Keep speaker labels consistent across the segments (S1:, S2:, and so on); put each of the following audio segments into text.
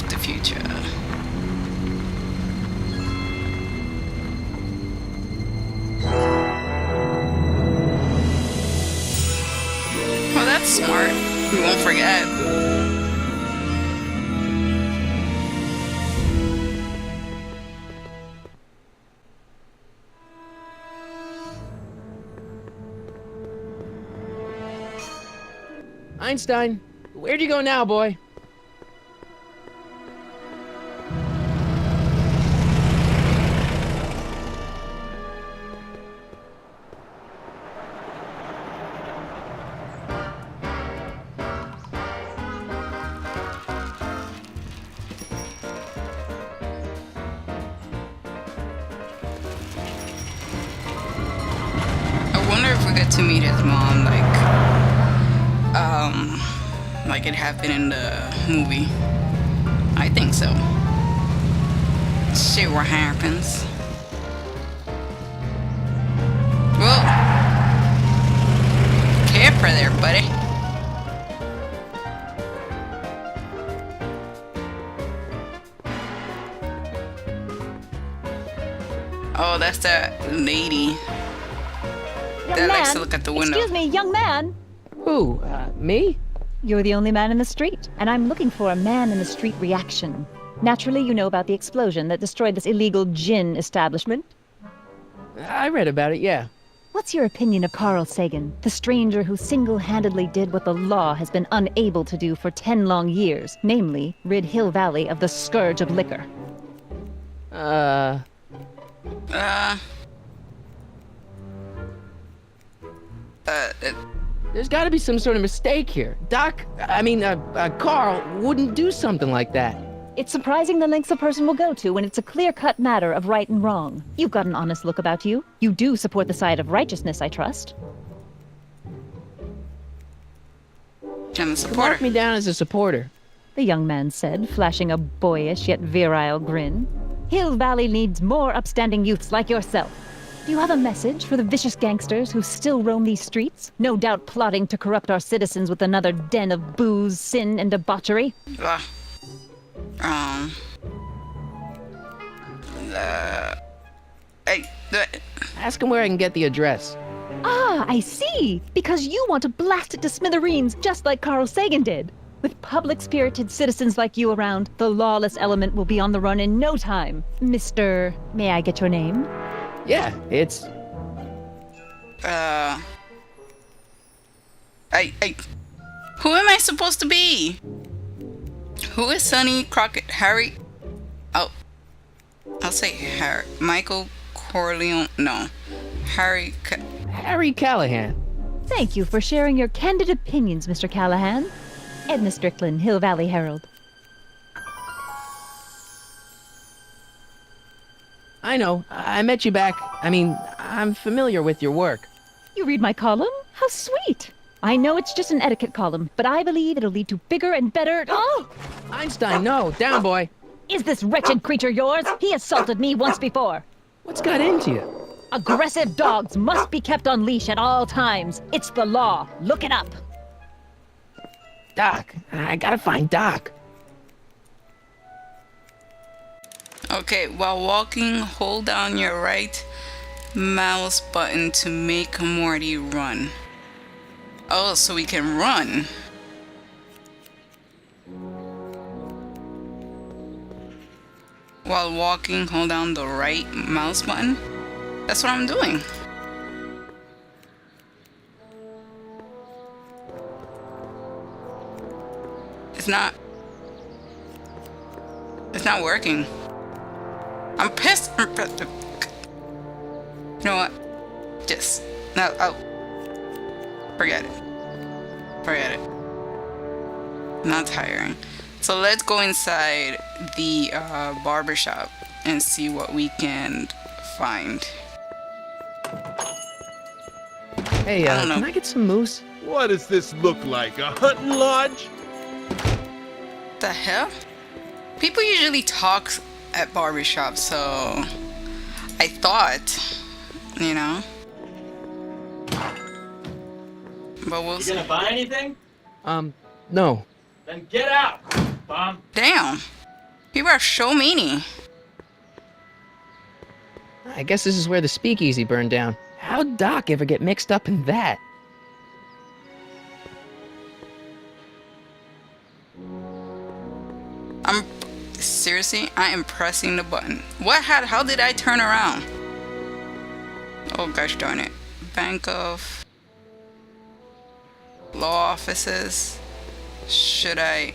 S1: of the future. Well, that's smart. We won't forget.
S2: Einstein, where'd you go now, boy?
S1: I wonder if we get to meet his mom, like it happened in the movie. I think so. See what happens. Whoa. Careful there, buddy. Oh, that's that lady that likes to look at the window.
S3: Excuse me, young man.
S2: Who? Me?
S3: You're the only man in the street, and I'm looking for a man-in-the-street reaction. Naturally, you know about the explosion that destroyed this illegal gin establishment.
S2: I read about it, yeah.
S3: What's your opinion of Carl Sagan, the stranger who single-handedly did what the law has been unable to do for 10 long years, namely, rid Hill Valley of the scourge of liquor?
S2: There's gotta be some sort of mistake here. Carl wouldn't do something like that.
S3: It's surprising the lengths a person will go to when it's a clear-cut matter of right and wrong. You've got an honest look about you. You do support the side of righteousness, I trust.
S1: I'm a supporter.
S2: Mark me down as a supporter.
S3: The young man said, flashing a boyish yet virile grin. Hill Valley needs more upstanding youths like yourself. Do you have a message for the vicious gangsters who still roam these streets? No doubt plotting to corrupt our citizens with another den of booze, sin, and debauchery?
S2: Ask him where I can get the address.
S3: Ah, I see! Because you want to blast it to smithereens just like Carl Sagan did. With public-spirited citizens like you around, the lawless element will be on the run in no time. Mr. May I get your name?
S2: Yeah, it's...
S1: Who am I supposed to be? Who is Sonny Crockett? Harry? Oh, I'll say Harry. Michael Corleone? No. Harry
S2: Callahan.
S3: Thank you for sharing your candid opinions, Mr. Callahan. Edna Strickland, Hill Valley Herald.
S2: I know. I met you back. I'm familiar with your work.
S3: You read my column? How sweet! I know it's just an etiquette column, but I believe it'll lead to bigger and better... Oh!
S2: Einstein, no. Down, boy.
S3: Is this wretched creature yours? He assaulted me once before.
S2: What's got into you?
S3: Aggressive dogs must be kept on leash at all times. It's the law. Look it up.
S2: Doc. I gotta find Doc.
S1: Okay, while walking, hold down your right mouse button to make Morty run. Oh, so we can run. While walking, hold down the right mouse button. That's what I'm doing. It's not working. I'm pissed. You know what? Just no. Oh, forget it. Forget it. Not tiring. So let's go inside the barbershop and see what we can find.
S2: Hey, can I get some moose?
S4: What does this look like? A hunting lodge?
S1: The hell? People usually talk at barbershops, so I thought, you know. But we'll see.
S5: You gonna buy anything?
S2: No.
S5: Then get out, bum.
S1: Damn. People are so meany.
S2: I guess this is where the speakeasy burned down. How'd Doc ever get mixed up in that?
S1: Seriously, I am pressing the button. How did I turn around? Oh gosh darn it. Bank of law offices. Should I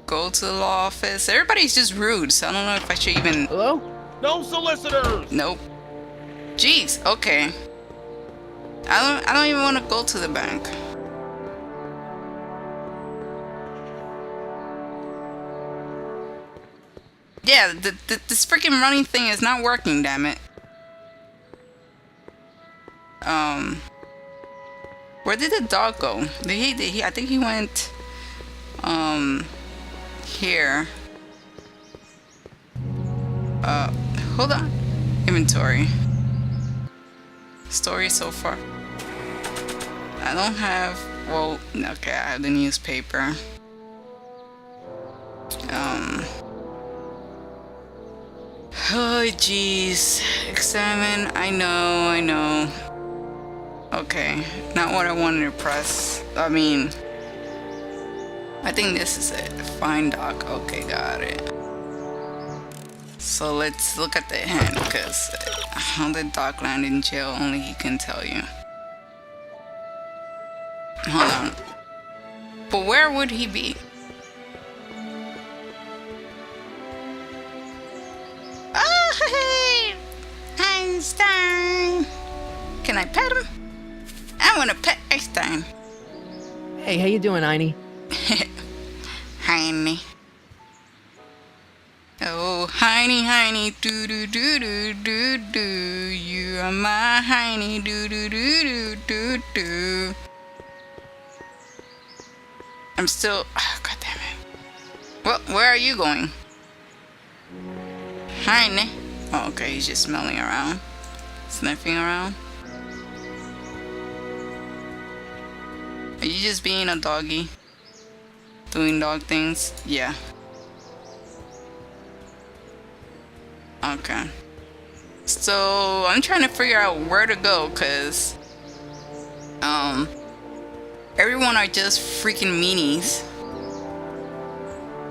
S1: go to the law office? Everybody's just rude, so I don't know if I should even...
S2: Hello?
S4: No solicitors!
S1: Nope. Jeez, okay. I don't even want to go to the bank. Yeah, this freaking running thing is not working, damn it. Where did the dog go? Did he I think he went here. Hold on. Inventory. Story so far. I don't have, well, okay, I have the newspaper. Oh jeez. Examine, I know. Okay, not what I wanted to press. I mean, I think this is it. Find Doc. Okay, got it. So let's look at the hint, because how did Doc land in jail? Only he can tell you. Hold on. But where would he be? Oh, hey! Einstein! Can I pet him? I want to pet Einstein.
S2: Hey, how you doing, Einie?
S1: Heine. Oh, Heine, do do do do do do. You are my Heine, do do do do do do. I'm still. Oh, God damn it. Well, where are you going? Heine. Oh, okay, he's just smelling around, sniffing around. Are you just being a doggy? Doing dog things? Yeah. Okay. So I'm trying to figure out where to go, cause everyone are just freaking meanies.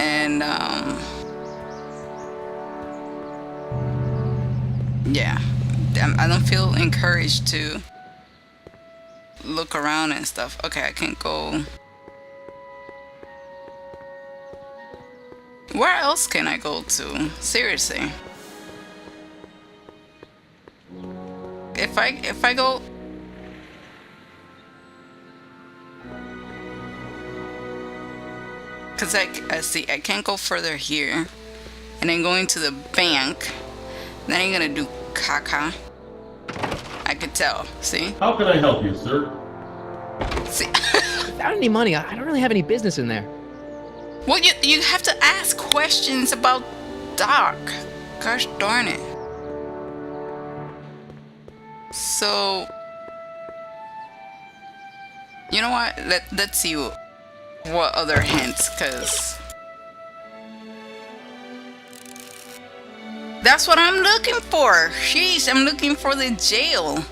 S1: And yeah. I don't feel encouraged to look around and stuff. Okay, I can't go. Where else can I go to? Seriously. If I go, cause I see I can't go further here, and then going to the bank, then I'm gonna do caca. I could tell. See?
S5: How can I help you, sir?
S1: See?
S2: Without any money, I don't really have any business in there.
S1: Well, you have to ask questions about Doc. Gosh darn it. So, you know what? Let's see what other hints, cause that's what I'm looking for. Sheesh, I'm looking for the jail.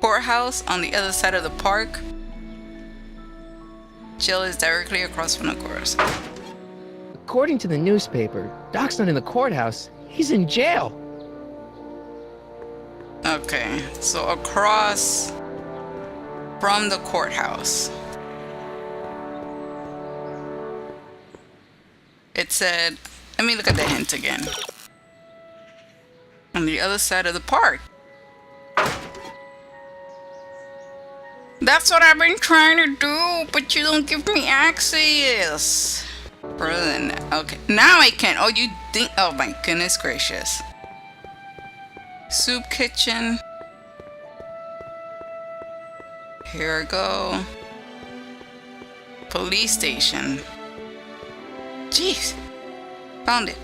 S1: Courthouse on the other side of the park. Jail is directly across from the courthouse.
S2: According to the newspaper, Doc's not in the courthouse. He's in jail.
S1: Okay, so across from the courthouse. It said, let me look at the hint again. On the other side of the park. That's what I've been trying to do, but you don't give me access. Further than that. Okay, now I can. Oh, you think? Oh my goodness gracious. Soup kitchen. Here we go. Police station. Jeez. Found it.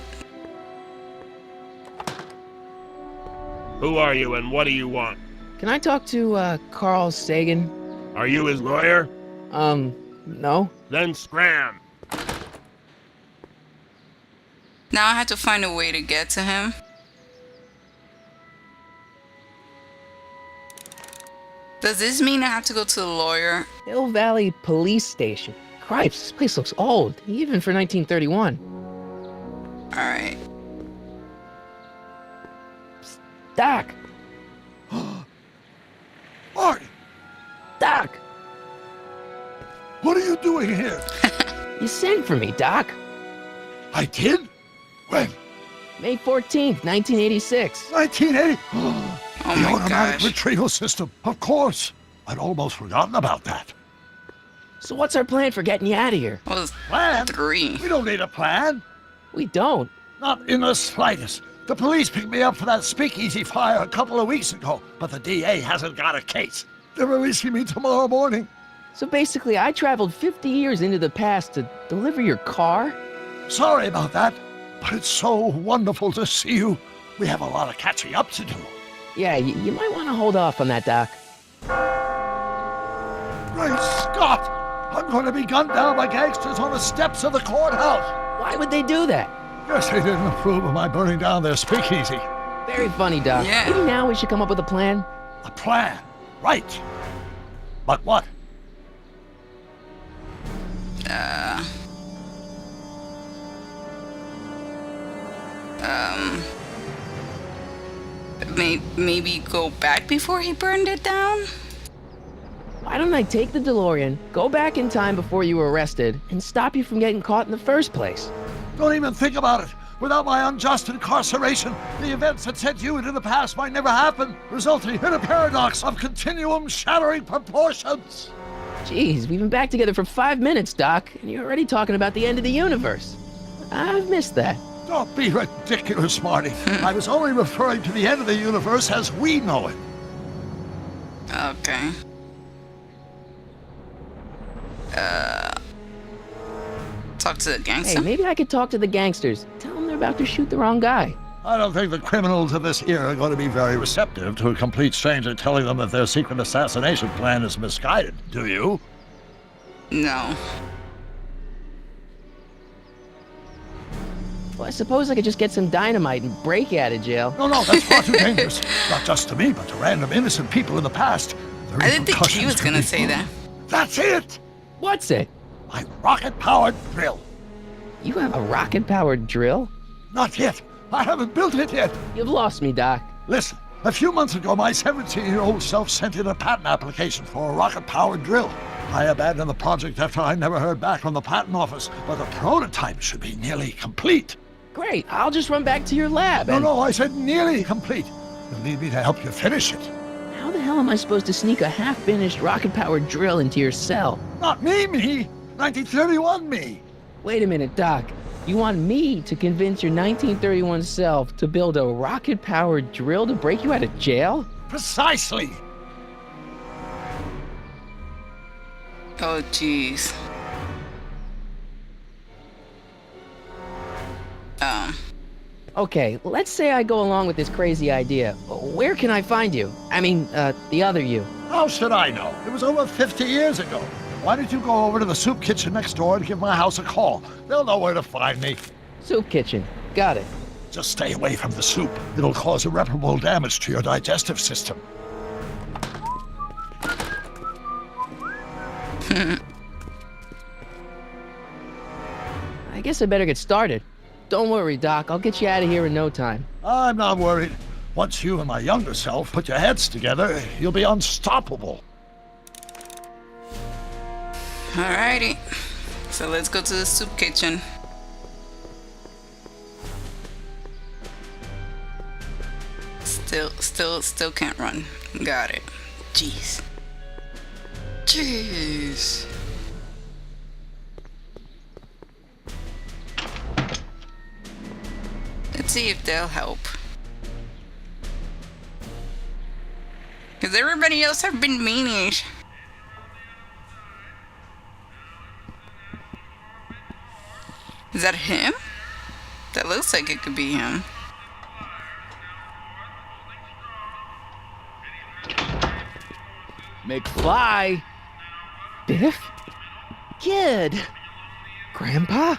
S4: Who are you and what do you want?
S2: Can I talk to, Carl Sagan?
S4: Are you his lawyer?
S2: No.
S4: Then scram.
S1: Now I have to find a way to get to him. Does this mean I have to go to the lawyer?
S2: Hill Valley Police Station. Cripes, this place looks old, even for 1931.
S1: Alright.
S2: Doc!
S5: Marty,
S2: Doc!
S5: what are you doing here?
S2: You sent for me, Doc.
S5: I did? When?
S2: May 14th, 1986.
S5: 1980?
S1: Oh
S5: The
S1: my
S5: automatic
S1: gosh.
S5: retrieval system, of course. I'd almost forgotten about that.
S2: So what's our plan for getting you out of here?
S1: I was
S5: Plan?
S1: 3.
S5: We don't need a plan.
S2: We don't.
S5: Not in the slightest. The police picked me up for that speakeasy fire a couple of weeks ago, but the DA hasn't got a case. They're releasing me tomorrow morning.
S2: So basically, I traveled 50 years into the past to deliver your car?
S5: Sorry about that, but it's so wonderful to see you. We have a lot of catching up to do.
S2: Yeah, you might want to hold off on that, Doc.
S5: Great Scott! I'm going to be gunned down by gangsters on the steps of the courthouse.
S2: Why would they do that?
S5: Guess they didn't approve of my burning down their speakeasy.
S2: Very funny, Doc.
S1: Yeah.
S2: Maybe now we should come up with a plan.
S5: A plan, right. But what?
S1: Maybe go back before he burned it down?
S2: Why don't I take the DeLorean, go back in time before you were arrested, and stop you from getting caught in the first place?
S5: Don't even think about it. Without my unjust incarceration, the events that sent you into the past might never happen, resulting in a paradox of continuum-shattering proportions.
S2: Jeez, we've been back together for 5 minutes, Doc, and you're already talking about the end of the universe. I've missed that.
S5: Don't be ridiculous, Marty. I was only referring to the end of the universe as we know it.
S1: Okay. Talk to the gangster?
S2: Hey, maybe I could talk to the gangsters. Tell them they're about to shoot the wrong guy.
S5: I don't think the criminals of this era are going to be very receptive to a complete stranger telling them that their secret assassination plan is misguided, do you?
S1: No.
S2: Well, I suppose I could just get some dynamite and break you out of jail.
S5: No, that's far too dangerous. Not just to me, but to random innocent people in the past. The
S1: I didn't think he
S5: repercussions
S1: was
S5: could
S1: gonna
S5: be
S1: say
S5: brutal.
S1: that.
S5: That's it!
S2: What's it?
S5: My rocket-powered drill.
S2: You have a rocket-powered drill?
S5: Not yet. I haven't built it yet.
S2: You've lost me, Doc.
S5: Listen, a few months ago, my 17-year-old self sent in a patent application for a rocket-powered drill. I abandoned the project after I never heard back from the patent office, but the prototype should be nearly complete.
S2: Great, I'll just run back to your lab and...
S5: No, I said nearly complete. You'll need me to help you finish it.
S2: How the hell am I supposed to sneak a half-finished rocket-powered drill into your cell?
S5: Not me. 1931 me.
S2: Wait a minute, Doc. You want me to convince your 1931 self to build a rocket-powered drill to break you out of jail?
S5: Precisely.
S1: Oh, jeez.
S2: Okay, let's say I go along with this crazy idea. Where can I find you? I mean, the other you.
S5: How should I know? It was over 50 years ago. Why don't you go over to the soup kitchen next door and give my house a call? They'll know where to find me.
S2: Soup kitchen. Got it.
S5: Just stay away from the soup. It'll cause irreparable damage to your digestive system.
S2: I guess I better get started. Don't worry, Doc. I'll get you out of here in no time.
S5: I'm not worried. Once you and my younger self put your heads together, you'll be unstoppable.
S1: Alrighty. So let's go to the soup kitchen. Still can't run. Got it. Jeez. Let's see if they'll help. Because everybody else have been meanish. Is that him? That looks like it could be him.
S2: McFly! Biff? Kid! Grandpa?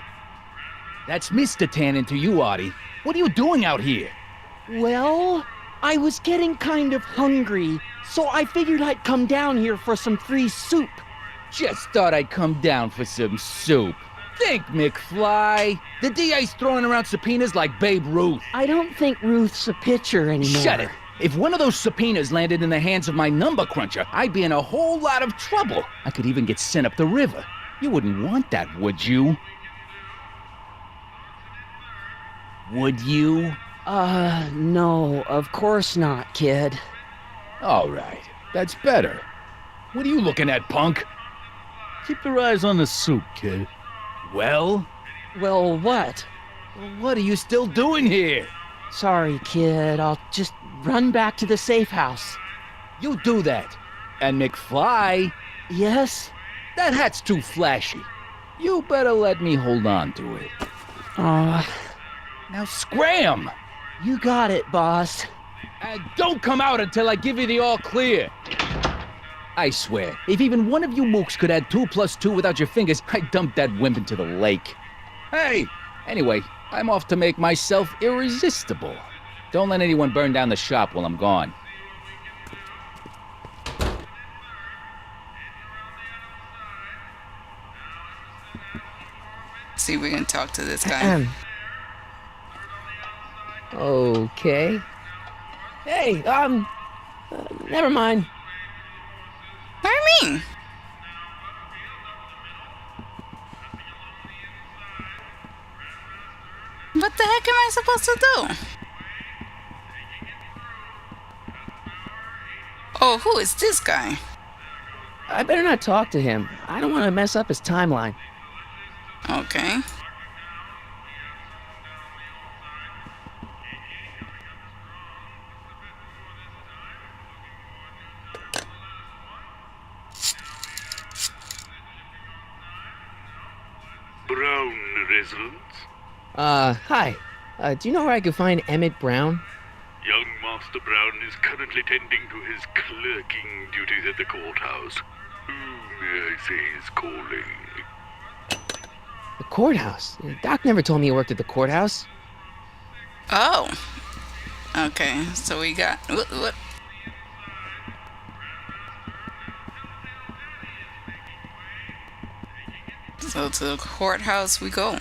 S6: That's Mr. Tannen to you, Artie. What are you doing out here?
S7: Well, I was getting kind of hungry, so I figured I'd come down here for some free soup.
S6: Just thought I'd come down for some soup. Think, McFly. The DA's throwing around subpoenas like Babe Ruth.
S7: I don't think Ruth's a pitcher anymore.
S6: Shut it. If one of those subpoenas landed in the hands of my number cruncher, I'd be in a whole lot of trouble. I could even get sent up the river. You wouldn't want that, would you? Would you?
S7: No, of course not, kid.
S6: All right, that's better. What are you looking at, punk? Keep your eyes on the soup, kid. Well,
S7: Well, what?
S6: what are you still doing here?
S7: Sorry, kid. I'll just run back to the safe house.
S6: You do that. And McFly,
S7: Yes?
S6: that hat's too flashy. You better let me hold on to it. Now scram!
S7: You got it, boss.
S6: And don't come out until I give you the all clear. I swear, if even one of you mooks could add 2 plus 2 without your fingers, I'd dump that wimp into the lake. Hey! Anyway, I'm off to make myself irresistible. Don't let anyone burn down the shop while I'm gone.
S1: See if we can talk to this guy.
S7: Okay. Hey, never mind.
S1: What do you mean? What the heck am I supposed to do? Oh, who is this guy?
S7: I better not talk to him. I don't want to mess up his timeline.
S1: Okay.
S8: Brown residence.
S7: Hi. Do you know where I could find Emmett Brown?
S8: Young Master Brown is currently tending to his clerking duties at the courthouse. Who may I say is calling?
S7: The courthouse? Doc never told me he worked at the courthouse.
S1: Oh. Okay, so we got... What? So to the courthouse we go.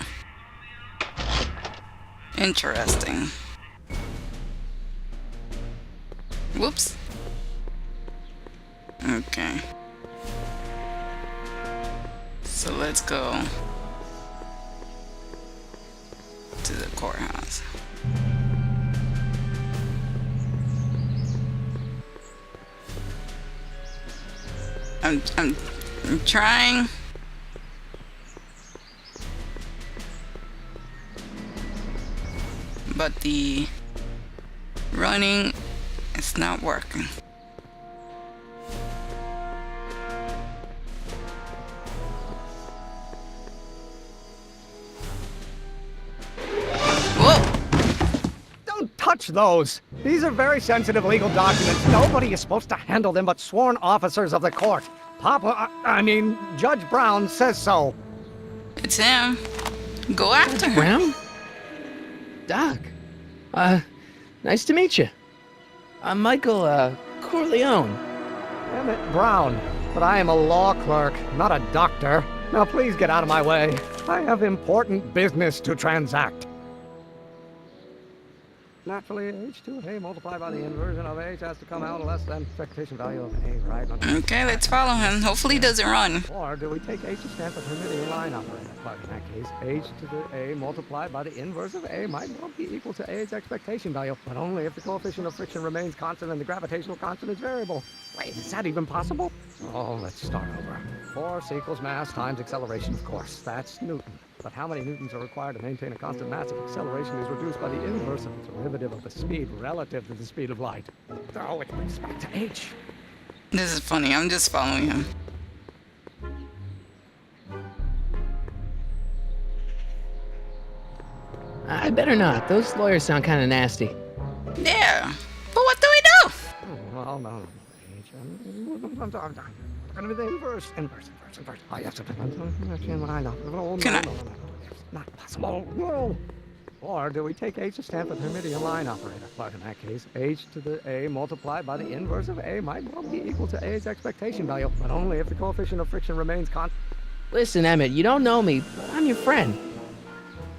S1: Interesting. Whoops. Okay. So let's go to the courthouse. I'm trying. But the running is not working. Whoa!
S9: Don't touch those. These are very sensitive legal documents. Nobody is supposed to handle them but sworn officers of the court. Judge Brown says so.
S1: It's him. Go after him.
S7: Brown? Doc. Nice to meet you. I'm Michael, Corleone.
S9: Emmett Brown. But I am a law clerk, not a doctor. Now please get out of my way. I have important business to transact. Naturally, H2A multiplied by the inversion of H has to come out less than expectation value of A, right?
S1: Okay, let's follow him. Hopefully he doesn't run.
S9: Or do we take H to stand for permitting line operator? But in that case, H to the A multiplied by the inverse of A might well be equal to A's expectation value, but only if the coefficient of friction remains constant and the gravitational constant is variable. Wait, is that even possible? Oh, let's start over. Force equals mass times acceleration, of course. That's Newton. But how many newtons are required to maintain a constant mass if acceleration is reduced by the inverse of the derivative of the speed relative to the speed of light? Oh, with respect to H.
S1: This is funny. I'm just following him.
S7: I better not. Those lawyers sound kind of nasty.
S1: Yeah. But what do we do?
S9: Well, no. gonna be the inverse. Oh, yes.
S1: Can I?
S9: Not possible. No. Or do we take h to stand for the Hermitian line operator? But in that case, h to the a multiplied by the inverse of a might well be equal to a's expectation value, but only if the coefficient of friction remains constant.
S2: Listen, Emmett, you don't know me, but I'm your friend.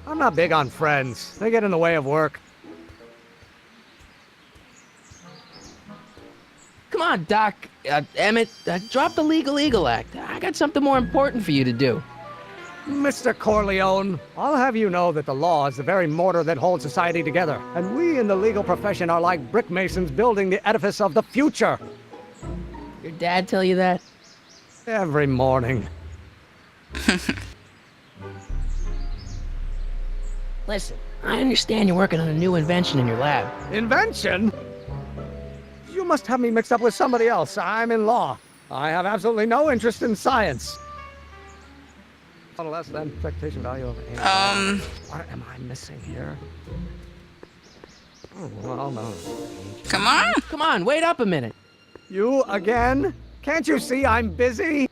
S9: I'm not big on friends. They get in the way of work.
S2: Come on, Doc. Emmett, drop the Legal Eagle Act. I got something more important for you to do.
S9: Mr. Corleone, I'll have you know that the law is the very mortar that holds society together, and we in the legal profession are like brick masons building the edifice of the future.
S2: Your dad tell you that?
S9: Every morning.
S2: Listen, I understand you're working on a new invention in your lab.
S9: Invention? You must have me mixed up with somebody else. I'm in law. I have absolutely no interest in science. On a less than expectation value of a. What am I missing here? Oh, well, no.
S1: Come on.
S2: Come on, wait up a minute.
S9: You again? Can't you see I'm busy?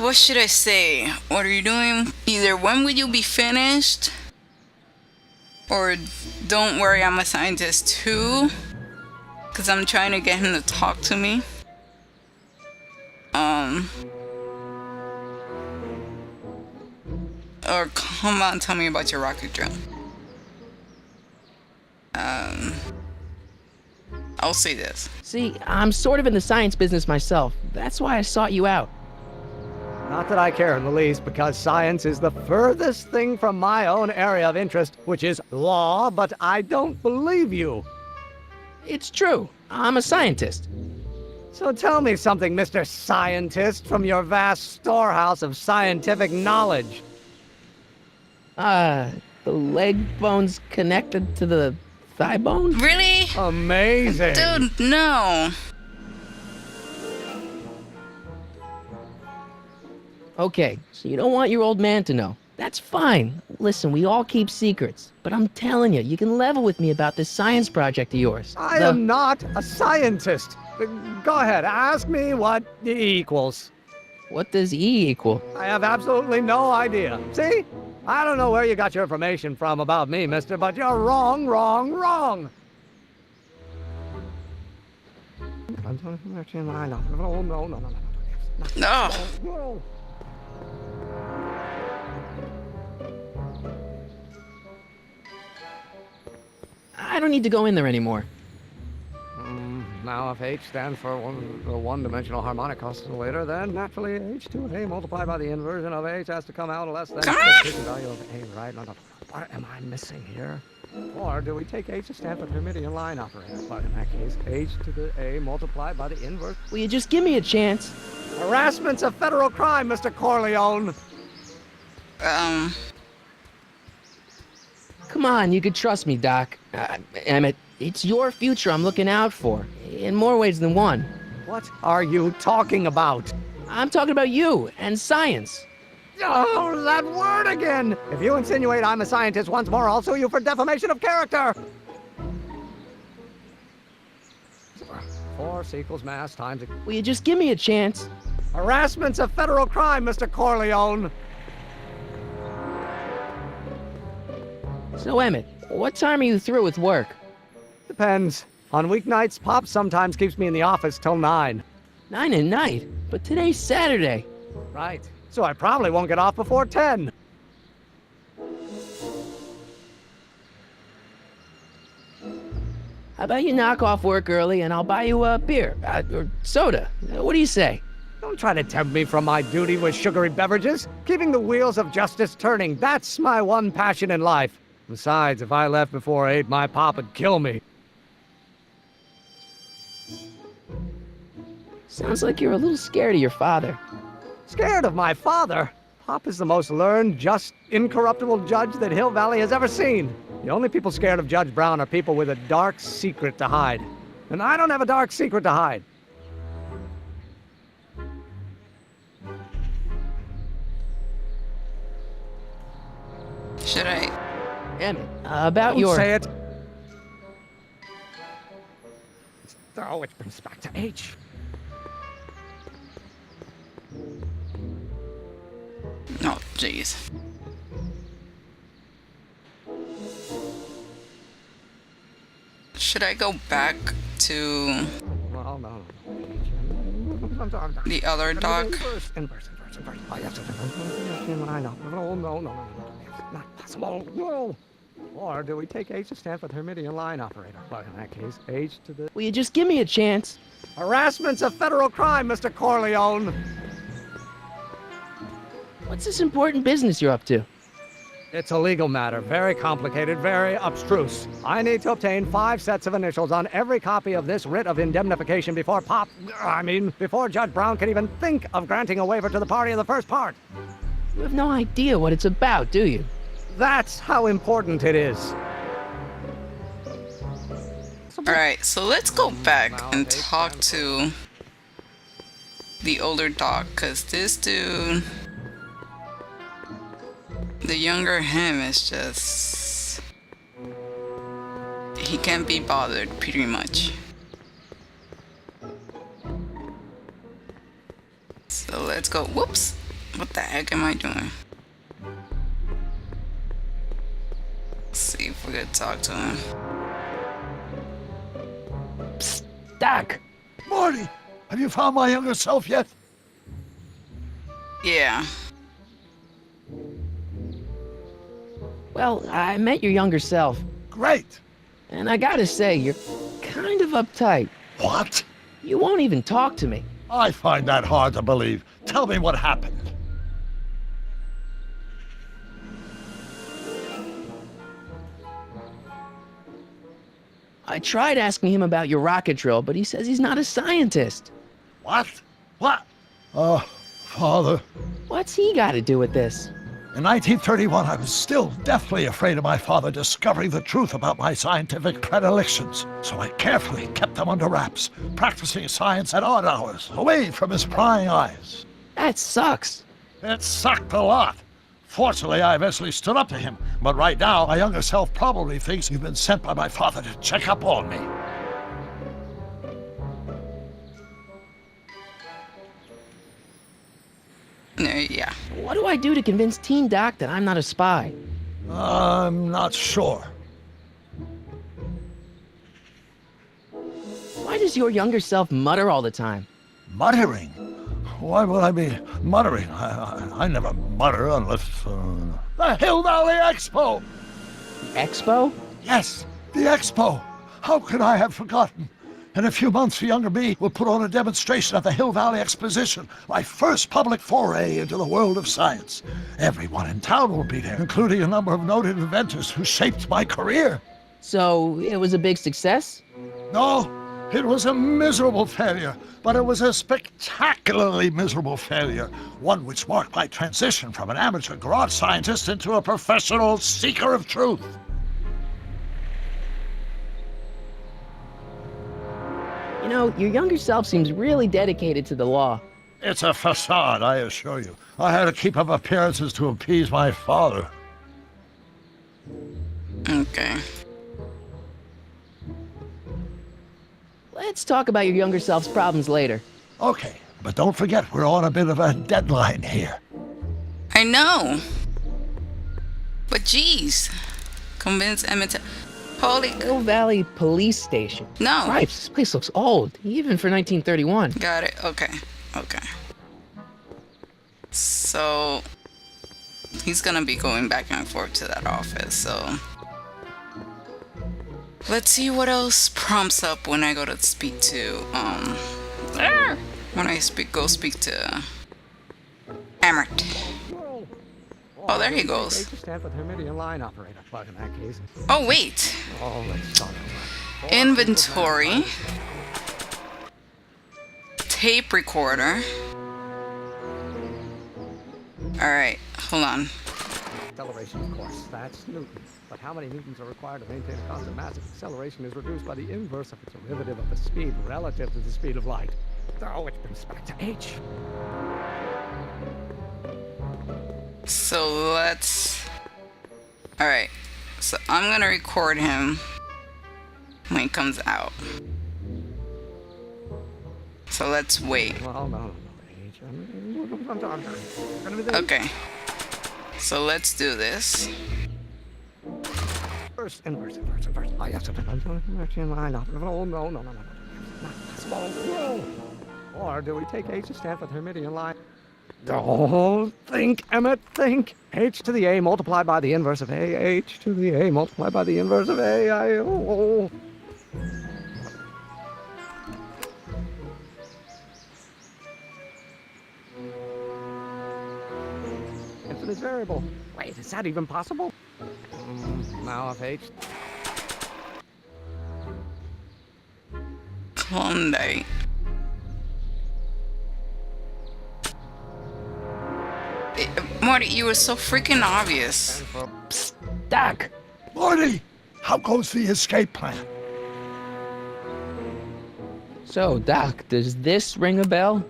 S1: What should I say? What are you doing? Either when will you be finished? Or don't worry, I'm a scientist too. Because I'm trying to get him to talk to me. Or come on, tell me about your rocket drill. I'll say this.
S2: See, I'm sort of in the science business myself. That's why I sought you out.
S9: Not that I care in the least, because science is the furthest thing from my own area of interest, which is law, but I don't believe you.
S2: It's true. I'm a scientist.
S9: So tell me something, Mr. Scientist, from your vast storehouse of scientific knowledge.
S2: The leg bone's connected to the thigh bone?
S1: Really?
S9: Amazing.
S1: Dude, no.
S2: Okay, so you don't want your old man to know. That's fine. Listen, we all keep secrets. But I'm telling you, you can level with me about this science project of yours.
S9: I am not a scientist. Go ahead, ask me what E equals.
S2: What does E equal?
S9: I have absolutely no idea. See? I don't know where you got your information from about me, mister, but you're wrong.
S1: No.
S2: I don't need to go in there anymore.
S9: Now, if H stands for a one-dimensional harmonic oscillator, then naturally H2A multiplied by the inversion of H has to come out less than the expectation value of A, right? No. What am I missing here? Or do we take H to stand for the Hermitian line operator? But in that case, H to the A multiplied by the inverse.
S2: Will you just give me a chance?
S9: Harassment's a federal crime, Mr. Corleone.
S2: Come on, you could trust me, Doc. Emmett, it's your future I'm looking out for, in more ways than one.
S9: What are you talking about?
S2: I'm talking about you and science.
S9: Oh, that word again! If you insinuate I'm a scientist once more, I'll sue you for defamation of character! Force equals mass times...
S2: Will you just give me a chance?
S9: Harassment's a federal crime, Mr. Corleone!
S2: So, Emmett, what time are you through with work?
S9: Depends. On weeknights, Pop sometimes keeps me in the office till 9.
S2: 9 at night? But today's Saturday.
S9: Right. So I probably won't get off before 10.
S2: How about you knock off work early and I'll buy you a beer, or soda. What do you say?
S9: Don't try to tempt me from my duty with sugary beverages. Keeping the wheels of justice turning, that's my one passion in life. Besides, if I left before 8, my pop would kill me.
S2: Sounds like you're a little scared of your father.
S9: Scared of my father? Pop is the most learned, just, incorruptible judge that Hill Valley has ever seen. The only people scared of Judge Brown are people with a dark secret to hide. And I don't have a dark secret to hide.
S1: Should I?
S2: Emmett, about
S9: Don't
S2: your...
S9: say it. Oh, it brings back to H.
S1: Oh, jeez. Should I go back to
S9: Well, no.
S1: the other dock?
S9: Inverse. Oh, yes. I know. No. Not possible. No. Or do we take H to stand for the Hermitian line operator? Well, in that case, H to the...
S2: Will you just give me a chance?
S9: Harassment's a federal crime, Mr. Corleone.
S2: What's this important business you're up to?
S9: It's a legal matter, very complicated, very abstruse. I need to obtain 5 sets of initials on every copy of this writ of indemnification before before Judge Brown can even think of granting a waiver to the party in the first part.
S2: You have no idea what it's about, do you?
S9: That's how important it is.
S1: Alright, so let's go back and talk to the older doc, because this dude, the younger him, is just... he can't be bothered, pretty much. So let's go. Whoops! What the heck am I doing? Let's see if we could talk to him.
S2: Psst, Doc!
S5: Marty, have you found my younger self yet?
S1: Yeah.
S2: Well, I met your younger self,
S5: Great.
S2: and I gotta say, you're kind of uptight.
S5: What?
S2: You won't even talk to me.
S5: I find that hard to believe. Tell me what happened.
S2: I tried asking him about your rocket drill, but he says he's not a scientist.
S5: What? What? Father.
S2: What's he got to do with this?
S5: In 1931, I was still deathly afraid of my father discovering the truth about my scientific predilections, so I carefully kept them under wraps, practicing science at odd hours, away from his prying eyes.
S2: That sucks.
S5: It sucked a lot. Fortunately, I eventually stood up to him, but right now, my younger self probably thinks you've been sent by my father to check up on me.
S1: Yeah.
S2: What do I do to convince Teen Doc that I'm not a spy?
S5: I'm not sure.
S2: Why does your younger self mutter all the time?
S5: Muttering? Why would I be muttering? I never mutter unless... The Hill Valley Expo!
S2: Expo?
S5: Yes, the Expo! How could I have forgotten? In a few months, younger me will put on a demonstration at the Hill Valley Exposition, my first public foray into the world of science. Everyone in town will be there, including a number of noted inventors who shaped my career.
S2: So, it was a big success?
S5: No, it was a miserable failure, but it was a spectacularly miserable failure, one which marked my transition from an amateur garage scientist into a professional seeker of truth.
S2: You know, your younger self seems really dedicated to the law.
S5: It's a facade, I assure you. I had to keep up appearances to appease my father.
S1: Okay.
S2: Let's talk about your younger self's problems later.
S5: Okay, but don't forget, we're on a bit of a deadline here.
S1: I know. But geez. Convince Emmett to... Holy...
S2: Hill Valley Police Station.
S1: No.
S2: Cripes, this place looks old, even for 1931.
S1: Got it. Okay. Okay. So... he's gonna be going back and forth to that office, so... let's see what else prompts up when I go to speak to, when I go speak to Emmett. Oh, there he goes.
S9: Stand for the Hermitian line operator. But in that case.
S1: Oh, wait.
S9: Oh, let's start over.
S1: Inventory. Tape recorder. Alright, hold on.
S9: Acceleration, of course. That's Newton. But how many newtons are required to maintain a constant mass if acceleration is reduced by the inverse of its derivative of the speed relative to the speed of light? Oh, it brings back to H.
S1: So let's... alright. So I'm gonna record him when he comes out. So let's wait.
S9: Well, no.
S1: Okay. So let's do this.
S9: First, inverse. Oh, yes, line up. Oh, no. Not possible. No. Or do we take H to stand for the Hermitian line? Don't think, Emmett, think. H to the A multiplied by the inverse of A. H to the A multiplied by the inverse of A. Infinite variable. Wait, is that even possible? Now if H...
S1: Klondike. Marty, you were so freaking obvious.
S2: Psst, Doc.
S5: Marty, how goes the escape plan?
S2: So, Doc, does this ring a bell?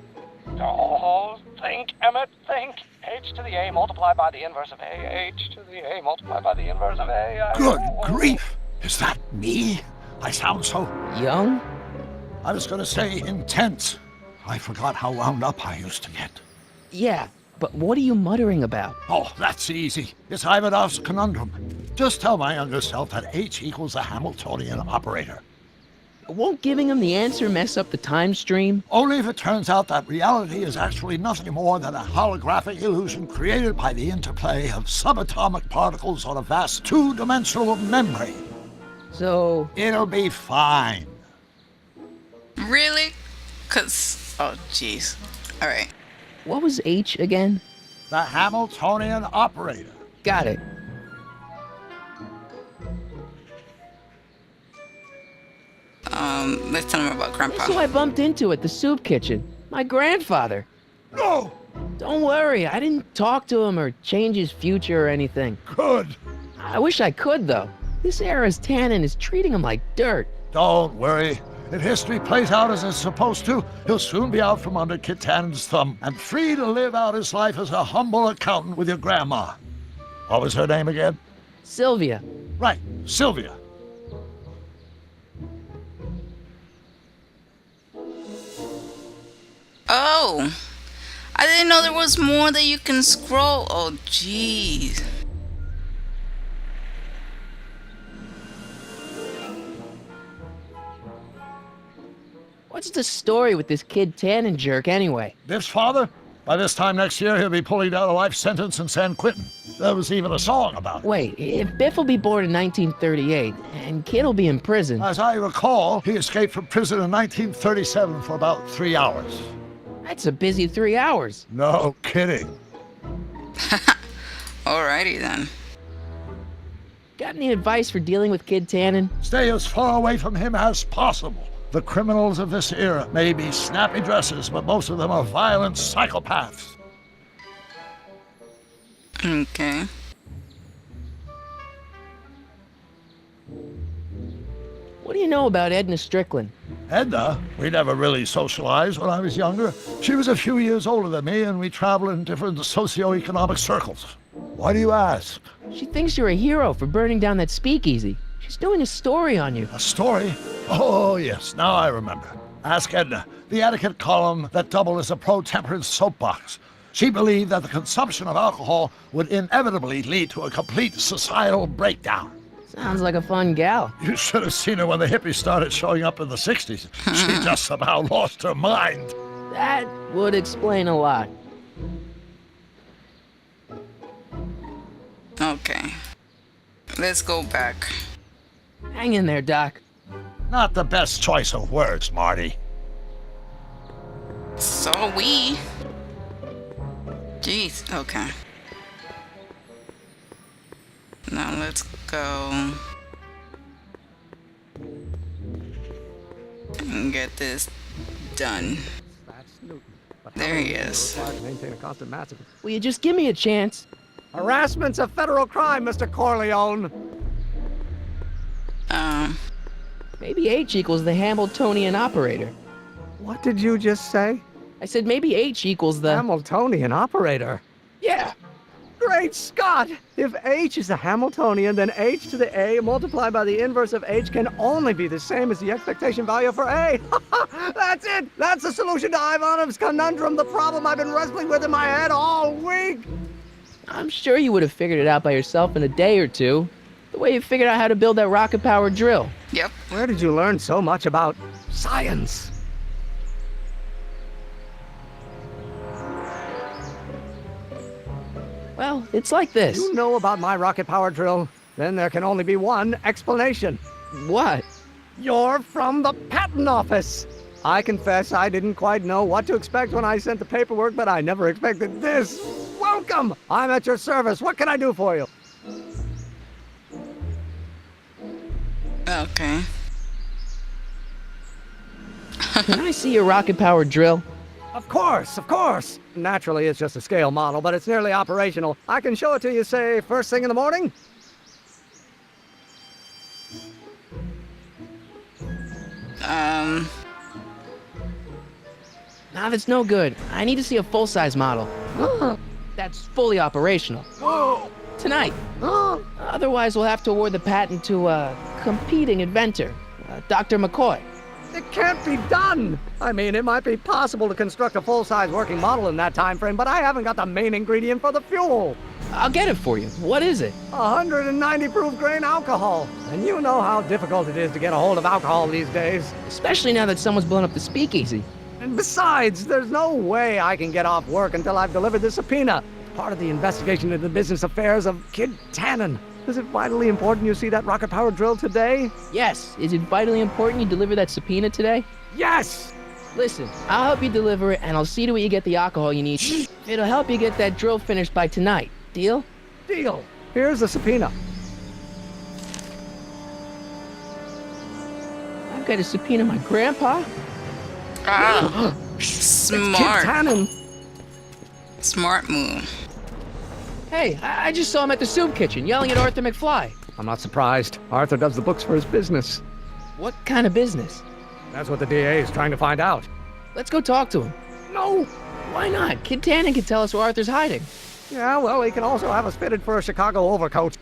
S9: Don't think, Emmett, think. H to the A multiplied by the inverse of A. H to the A multiplied by the inverse of A.
S5: Good grief! Is that me? I sound so...
S2: Young?
S5: I was gonna say intense. I forgot how wound up I used to get.
S2: Yeah, but what are you muttering about?
S5: Oh, that's easy. It's Ivanov's conundrum. Just tell my younger self that H equals the Hamiltonian operator.
S2: Won't giving him the answer mess up the time stream?
S5: Only if it turns out that reality is actually nothing more than a holographic illusion created by the interplay of subatomic particles on a vast two-dimensional membrane.
S2: So...
S5: It'll be fine.
S1: Really? Cause, oh jeez. Alright.
S2: what was H again?
S5: The Hamiltonian operator.
S2: Got it.
S1: Let's tell him about Grandpa.
S2: So I bumped into at the soup kitchen. My grandfather.
S5: No!
S2: Don't worry, I didn't talk to him or change his future or anything.
S5: Good.
S2: I wish I could, though. This era's tannin is treating him like dirt.
S5: Don't worry. If history plays out as it's supposed to, he'll soon be out from under Kit Tannen's thumb and free to live out his life as a humble accountant with your grandma. What was her name again?
S2: Sylvia.
S5: Right, Sylvia.
S1: Oh, I didn't know there was more that you can scroll. Oh, jeez.
S2: What's the story with this kid Tannen jerk anyway?
S5: Biff's father? By this time next year, he'll be pulling down a life sentence in San Quentin. There was even a song about it.
S2: Wait, if Biff will be born in 1938, and Kid will be in prison...
S5: As I recall, he escaped from prison in 1937 for about 3 hours.
S2: That's a busy 3 hours.
S5: No kidding.
S1: Alrighty then.
S2: Got any advice for dealing with Kid Tannen?
S5: Stay as far away from him as possible. The criminals of this era may be snappy dressers, but most of them are violent psychopaths.
S1: Okay.
S2: What do you know about Edna Strickland?
S5: Edna, we never really socialized when I was younger. She was a few years older than me, and we traveled in different socioeconomic circles. Why do you ask?
S2: She thinks you're a hero for burning down that speakeasy. She's doing a story on you.
S5: A story? Oh, yes, now I remember. Ask Edna, the etiquette column that doubled as a pro-temperance soapbox. She believed that the consumption of alcohol would inevitably lead to a complete societal breakdown.
S2: Sounds like a fun gal.
S5: You should have seen her when the hippies started showing up in the 60s. She just somehow lost her mind.
S2: That would explain a lot.
S1: Okay. Let's go back.
S2: Hang in there, Doc.
S5: Not the best choice of words, Marty.
S1: So we. Jeez. Okay. Now let's go and get this done. There he is.
S2: Will you just give me a chance?
S9: Harassment's a federal crime, Mr. Corleone.
S2: Maybe H equals the Hamiltonian operator.
S9: What did you just say?
S2: I said maybe H equals the...
S9: Hamiltonian operator.
S2: Yeah.
S9: Great Scott! If h is a Hamiltonian, then h to the a multiplied by the inverse of h can only be the same as the expectation value for a. That's it! That's the solution to Ivanov's conundrum, the problem I've been wrestling with in my head all week!
S2: I'm sure you would have figured it out by yourself in a day or two. The way you figured out how to build that rocket-powered drill.
S1: Yep.
S9: Where did you learn so much about science?
S2: Well, it's like this.
S9: You know about my rocket power drill? Then there can only be one explanation.
S2: What?
S9: You're from the patent office. I confess I didn't quite know what to expect when I sent the paperwork, but I never expected this. Welcome! I'm at your service. What can I do for you?
S1: Okay.
S2: Can I see your rocket-powered drill?
S9: Of course, of course. Naturally, it's just a scale model, but it's nearly operational. I can show it to you, say, first thing in the morning?
S2: Nah, that's no good. I need to see a full-size model. That's fully operational. Tonight. Otherwise, we'll have to award the patent to a competing inventor, Dr. McCoy.
S9: It can't be done! I mean, it might be possible to construct a full-size working model in that time frame, but I haven't got the main ingredient for the fuel.
S2: I'll get it for you. What is it?
S9: 190 proof grain alcohol. And you know how difficult it is to get a hold of alcohol these days.
S2: Especially now that someone's blown up the speakeasy.
S9: And besides, there's no way I can get off work until I've delivered the subpoena. Part of the investigation into the business affairs of Kid Tannen. Is it vitally important you see that rocket-powered drill today?
S2: Yes. Is it vitally important you deliver that subpoena today?
S9: Yes!
S2: Listen, I'll help you deliver it, and I'll see to it you get the alcohol you need. It'll help you get that drill finished by tonight. Deal?
S9: Deal. Here's the subpoena.
S2: I've got to subpoena my grandpa?
S1: Ah.
S9: Kid
S1: Smart.
S9: Tannen.
S1: Smart move.
S2: Hey, I just saw him at the soup kitchen yelling at Arthur McFly.
S9: I'm not surprised. Arthur does the books for his business.
S2: What kind of business?
S9: That's what the DA is trying to find out.
S2: Let's go talk to him.
S9: No!
S2: Why not? Kid Tannen can tell us where Arthur's hiding.
S9: Yeah, well, he can also have us fitted for a Chicago overcoat.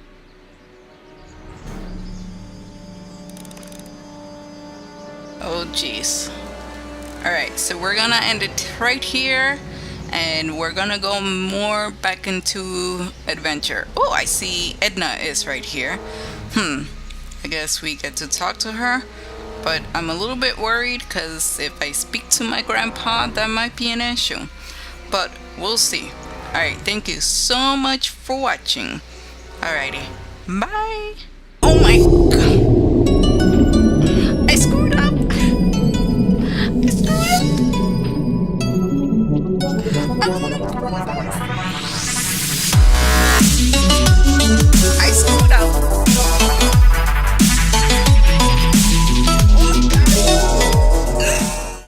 S1: Oh, jeez. Alright, so we're gonna end it right here. And we're gonna go more back into adventure. Oh, I see Edna is right here. I guess we get to talk to her. But I'm a little bit worried because if I speak to my grandpa, that might be an issue. But we'll see. Alright, thank you so much for watching. Alrighty, bye. Oh my god.